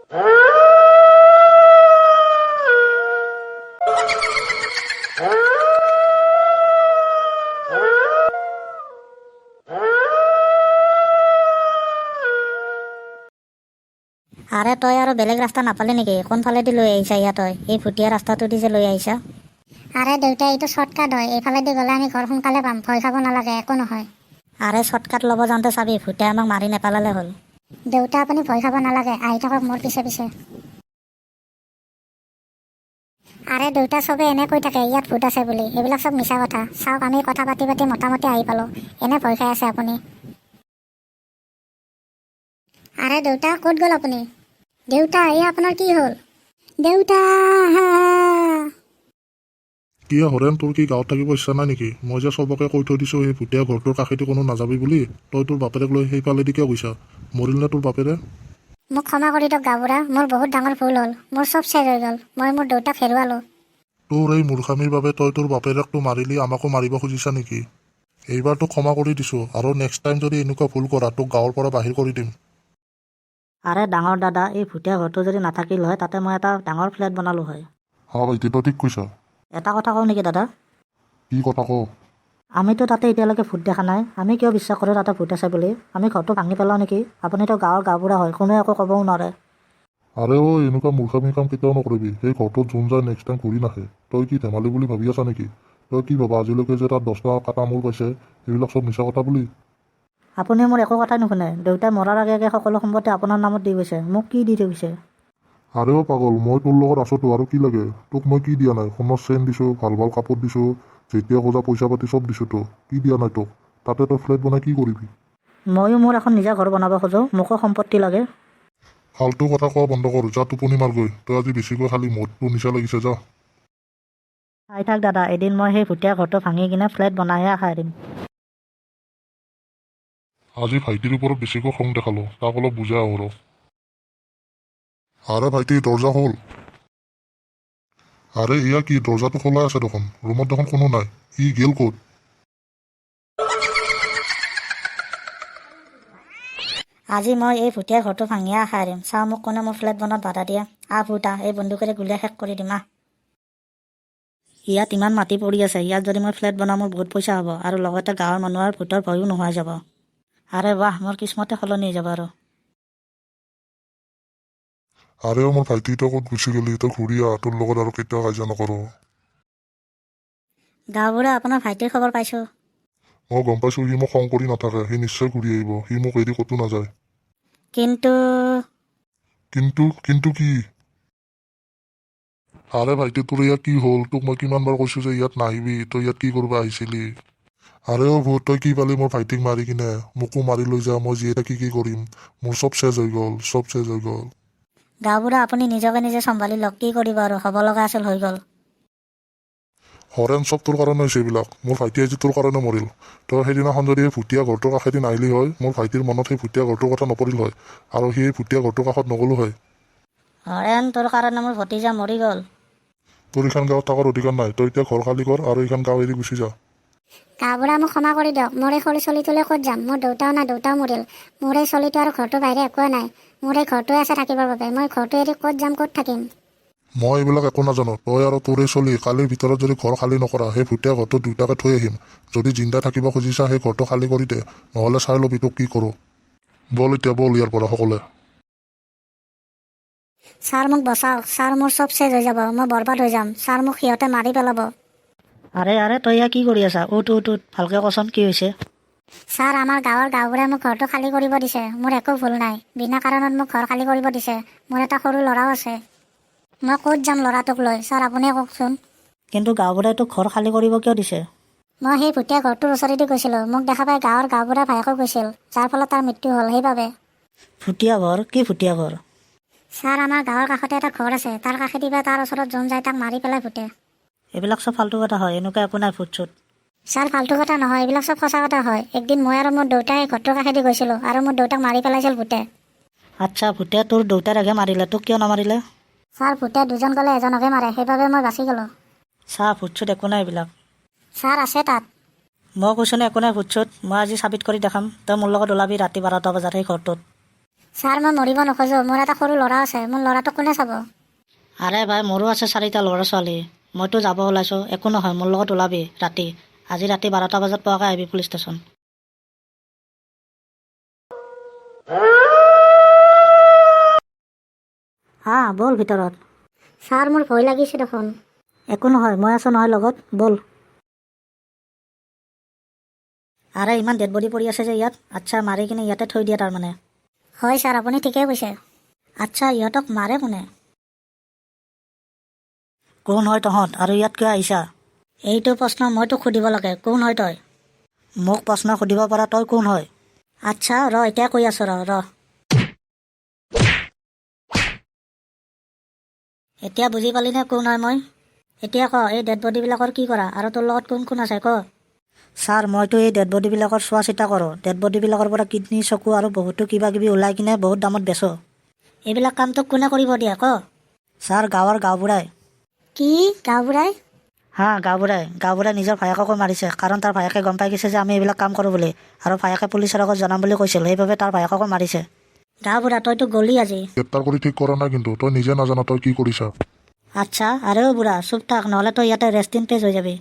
আৰে তই আৰু বেলেগ ৰাস্তা নাপালি নেকি? কোনফালেদি লৈ আহিছা ইয়াত? তই এই ভুটীয়া ৰাস্তাটোদি যে লৈ আহিছা? আৰে দেউতা, এইটো শ্বৰ্টকাট হয়, এইফালেদি গ'লে আমি ঘৰ সোনকালে পাম, ভয় খাব নালাগে, একো নহয়। আৰে শ্বৰ্টকাট ল'ব যাওঁতে চাবি ভুটীয়াই আমাক মাৰি নেপেলালে হ'ল। দেউতা, আপুনি ভয় খাব নালাগে, আহি থাকক মোৰ পিছে পিছে। আৰে দেউতা, চবে এনে কৈ থাকে ইয়াত ভূত আছে বুলি, এইবিলাক চব মিছা কথা। চাওক, আমি কথা পাতি পাতি মোটামুটি আহি পালোঁ, এনে ভয় খাই আছে আপুনি। আৰে দেউতা, ক'ত গ'ল আপুনি? দেউতা, এয়া আপোনাৰ কি হ'ল? দেউতা! কি হৰেণ, তোৰ কি গাঁৱত থাকিব ইচ্ছা নাই নেকি? মই যে চবকে কৈ থৈ দিছোঁ সেই ভুটীয়া ঘৰটোৰ কাষেদি কোনো নাযাবি বুলি, তই তোৰ বাপেৰক লৈ সেইফালেদি কিয় গৈছা? মৰিল নে তোৰ বাপেৰে? মোক ক্ষমা কৰি দিয়ক গাঁওবুঢ়া, মোৰ বহুত ডাঙৰ ভুল হ'ল, মোৰ চব চেৰ হৈ গ'ল, মই মোৰ দেউতাক হেৰুৱালোঁ। তোৰ এই মূৰ্খামিৰ বাবে তই তোৰ বাপেৰকটো মাৰিলি, আমাকো মাৰিব খুজিছা নেকি? এইবাৰ তোক ক্ষমা কৰি দিছোঁ, আৰু নেক্সট টাইম যদি এনেকুৱা ভুল কৰা তোক গাঁৱৰ পৰা বাহিৰ কৰি দিম। আৰে ডাঙৰ দাদা, এই ভুটীয়া ঘৰটো যদি নাথাকিল হয় তাতে মই এটা ডাঙৰ ফ্লেট বনালোঁ হয়। হয় ভাইটি, তই ঠিক কৈছা। এটা কথা কওঁ নেকি দাদা? কি কথা কওঁ? আমিতো তাতে এতিয়ালৈকে ভূত দেখা নাই, আমি কিয় বিশ্বাস কৰোঁ তাতে ভূত আছে বুলি? আমি ঘৰটো ভাঙি পেলাওঁ নেকি? আপুনিতো গাঁৱৰ গাঁওবুঢ়া হয়, কোনোৱে একো ক'বও নোৱাৰে। আৰে এনেকুৱা মূৰ্খামি কাম কেতিয়াও নকৰিবি, সেই ঘৰটোত যোন যায় নেক্সট টাইম ঘূৰি নাহে। তই কি ধেমালি বুলি ভাবি আছা নেকি? তই কি ভাবা আজিলৈকে যে তাত 10টা কাটা মূৰ পাইছে এইবিলাক চব মিছা কথা বুলি? আপুনি মোৰ একো কথাই নুশুনে, দেউতাই মৰাৰ আগে আগে সকলো সম্পত্তি আপোনাৰ নামত দি গৈছে, মোক কি দি থৈ গৈছে? আৰে পাগল, মই তোৰ লগত আছোতো, আৰু কি লাগে? তোক মই কি দিয়া নাই? সোণৰ চেইন দিছোঁ, ভাল ভাল কাপোৰ দিছোঁ, যেতিয়া খোজা পইচা পাতি চব দিছোঁ তোক, কি দিয়া নাই তোক? তাতে তই ফ্লেট বনাই কি কৰিবি? ময়ো মোৰ এখন নিজা ঘৰ বনাব খোজোঁ, মোকো সম্পত্তি লাগে। ফাল্টু কথা কোৱা বন্ধ কৰ, যা টোপনি মাৰগৈ, তই আজি বেছিকৈ খালি মদটো নিচা লাগিছে, যা। চাই থাক দাদা, এদিন মই সেই ভুটীয়া ঘৰটো ভাঙি কিনে ফ্লেট বনাইহে খাই দিম। আজি ভাইটিৰ ওপৰত বেছিকৈ খং দেখালোঁ, তাক অলপ বুজাই আহোঁ ৰ। আৰে ভাইটি, দৰ্জা খোল। আৰে এয়া কি, দৰ্জাটো খোলাই আছে দেখোন, ৰুমত দেখোন কোনো নাই, ই গেল ক'ত? আজি মই এই ভুটীয়া ঘৰটো ভাঙিয়ে খাই দিম, চাওঁ মোক কোনে মোৰ ফ্লেট বনোৱাত বাধা দিয়ে। ভূত এই বন্দুকেৰে গুলিয়াই শেষ কৰি দিম। ইয়াত ইমান মাটি পৰি আছে, ইয়াত যদি মই ফ্লেট বনাওঁ মোৰ বহুত পইচা হ'ব, আৰু লগতে গাঁৱৰ মানুহৰ ভূতৰ ভয়ো নোহোৱা যাব। আৰে বাহ, মোৰ কিস্মতে সলনি হৈ যাব আৰু। আৰে মোৰ ভাইটি, তই ক'ত গুচি গলি? তই ঘূৰি আহ, তোৰ লগত আৰু কেতিয়াও কাজিয়া নকৰোঁ। গাঁওবুঢ়া, আপোনাৰ ভাইটিৰ খবৰ পাইছোঁ। মই গম পাইছোঁ, সি মোক খং কৰি নাথাকে, সি নিশ্চয় ঘূৰি আহিব, সি মোক এৰি ক'তো নাযায়। কিন্তু কিন্তু কি? আৰে ভাইটি, তোৰ ইয়াত কি হ'ল? তোক মই কিমানবাৰ কৈছোঁ যে ইয়াত নাহিবি, তই ইয়াত কি কৰিব আহিছিলি? আৰে ভূত, তই কি পালি মোৰ ভাইটিক মাৰি কিনে? মোকো মাৰি লৈ যা, মই যিয়ে থাকি কি কৰিম? মোৰ চব চেজ হৈ গ'ল, চব চেজ হৈ গ'ল। গাঁওবুঢ়া, আপুনি নিজকে নিজে চম্ভালি লওক, কি কৰিব আৰু, হ'ব লগা আছিল হৈ গ'ল। হৰেণ, চব তোৰ কাৰণে হৈছে এইবিলাক, মোৰ ভাইটি আজি তোৰ কাৰণে মৰিল। তই সেইদিনাখন যদি সেই ভুটীয়া ঘৰটোৰ কাষেদি নাহিলি হয়, মোৰ ভাইটিৰ মনত সেই ভুটীয়া ঘৰটোৰ কথা নপৰিল হয়, আৰু সেই ভুটীয়া ঘৰটোৰ কাষত নগ'লো হয়। হৰেণ, তোৰ কাৰণে মোৰ ভতিজা মৰি গ'ল। তোৰ এইখন গাঁৱত থকাৰ অধিকাৰ নাই, তই এতিয়া ঘৰ খালী কৰ আৰু এইখন গাঁও এৰি গুচি যা। গাঁওবুঢ়া, মোক ক্ষমা কৰি দিয়ক, মোৰ এই সৰু চলিটোলৈ ক'ত যাম? মোৰ দেউতাও নাই, দেউতাও মৰিল, মোৰ এই চলিটো আৰু ঘৰটোৰ বাহিৰে একোৱে নাই, মোৰ এই ঘৰটোৱে আছে থাকিবৰ বাবে, মই ঘৰটো এৰি ক'ত যাম, ক'ত থাকিম? মই এইবিলাক একো নাজানো, তই আৰু তোৰে চলি কালিৰ ভিতৰত যদি ঘৰ খালী নকৰা, সেই ভুটীয়া ঘৰটো দুটাকে থৈ আহিম। যদি জিন্দা থাকিব খুজিছা সেই ঘৰটো খালী কৰি দে, নহ'লে চাই ল'বি তোক কি কৰোঁ। বল এতিয়া, বল ইয়াৰ পৰা সকলোৱে। ছাৰ, মোক বচাওক, ছাৰ, মোৰ চব চেজ হৈ যাব, মই বৰবাদ হৈ যাম, ছাৰ, মোক সিহঁতে মাৰি পেলাব। আৰে তই ইয়াত কি কৰি আছা? উঠ, ভালকৈ কচোন কি হৈছে? ছাৰ, আমাৰ গাঁৱৰ গাঁওবুঢ়াই মোক ঘৰটো খালী কৰিব দিছে, মোৰ একো ভুল নাই, বিনা কাৰণত মোক ঘৰ খালী কৰিব দিছে, মোৰ এটা সৰু ল'ৰাও আছে, মই ক'ত যাম ল'ৰাটোক লৈ? ছাৰ, আপুনিয়ে কওকচোন। কিন্তু গাঁওবুঢ়াই তোক ঘৰ খালী কৰিব কিয় দিছে? মই সেই ভুটীয়া ঘৰটোৰ ওচৰেদি গৈছিলোঁ, মোক দেখা পাই গাঁৱৰ গাঁওবুঢ়া ভায়েকো গৈছিল, যাৰ ফলত তাৰ মৃত্যু হ'ল, সেইবাবে। ভুটীয়া ঘৰ? কি ভুটীয়া ঘৰ? ছাৰ, আমাৰ গাঁৱৰ কাষতে এটা ঘৰ আছে, তাৰ কাষেদি বা তাৰ ওচৰত যোন যায় তাক মাৰি পেলাই ভূতে। এইবিলাক চব ফাল্টু কথা হয়, এনেকুৱা একো নাই ভূত চুত। ছাৰ, ফাল্টু কথা নহয়, এইবিলাক চব সঁচা কথা হয়, একদিন মই আৰু মোৰ দেউতাই এই ঘৰটোৰ কাষেদি গৈছিলোঁ, আৰু মোৰ দেউতাক মাৰি পেলাইছিল ভূতে। আচ্ছা, ভূতে তোৰ দেউতাৰহে মাৰিলে, তোক কিয় নামাৰিলে? ছাৰ, ভূতে দুজন গ'লে এজনকহে মাৰে, সেইবাবে মই বাচি গ'লোঁ। চা, ভূত চুত একো নাই এইবিলাক। ছাৰ, আছে তাত। মই কৈছোঁ নে একো নাই ভূত চুত, মই আজি চাবিত কৰি দেখাম, তই মোৰ লগত ওলাবি ৰাতি 12টা বজাত সেই ঘৰটোত। ছাৰ মই মৰিব নোখোজো, মোৰ এটা সৰু ল'ৰা আছে, মোৰ ল'ৰাটোক কোনে চাব? আৰে ভাই মোৰো আছে 4টা ল'ৰা ছোৱালী, মইতো যাব ওলাইছোঁ, একো নহয় মোৰ লগত ওলাবি ৰাতি, আজি ৰাতি 12টা বজাত পোৱাকৈ আহিবি পুলিচ ষ্টেচন। হা ব'ল ভিতৰত। ছাৰ মোৰ ভয় লাগিছে দেখোন। একো নহয় মই আছোঁ নহয় লগত, ব'ল। আৰে ইমান ডেড বডি পৰি আছে যে ইয়াত, আচ্ছা মাৰি কিনে ইয়াতে থৈ দিয়ে তাৰমানে। হয় ছাৰ, আপুনি ঠিকেই কৈছে। আচ্ছা ইহঁতক মাৰে কোনে? কোন হয় তহঁত আৰু ইয়াত কিয় আহিছা? এইটো প্ৰশ্ন মইতো সুধিব লাগে, কোন হয় তই? মোক প্ৰশ্ন সুধিব পৰা তই কোন হয়? আচ্ছা এতিয়া কৈ আছোঁ ৰ। এতিয়া বুজি পালিনে কোন হয় মই? এতিয়া ক এই ডেড বডিবিলাকৰ কি কৰা আৰু তোৰ লগত কোন কোন আছে ক? ছাৰ মইতো এই ডেড বডিবিলাকৰ চোৱা চিতা কৰোঁ, ডেড বডিবিলাকৰ পৰা কিডনী চকু আৰু বহুতো কিবা কিবি ওলাই কিনে বহুত দামত বেচোঁ। এইবিলাক কাম তোক কোনে কৰিব দিয়ে ক? ছাৰ গাঁৱৰ গাঁওবুঢ়াই। কি গাঁওবুঢ়াই? হা গাঁওবুঢ়াই নিজৰ ভায়েককো মাৰিছে, কাৰণ তাৰ ভায়েকে গম পাই গৈছে যে আমি এইবিলাক কাম কৰোঁ বুলি, আৰু ভায়েকে পুলিচৰ আগত জনাম বুলি কৈছিল, সেইবাবে তাৰ ভায়েককো মাৰিছে। গাঁওবুঢ়া তইতো গলি আজি। গ্ৰেপ্তাৰ কৰি ঠিক কৰা নাই, কিন্তু তই নিজে নাজানা তই কি কৰিছা। আচ্ছা আৰে বুঢ়া চুপ থাক, নহ'লে তই ইয়াতে ৰেষ্ট ইন পেজ হৈ যাবি।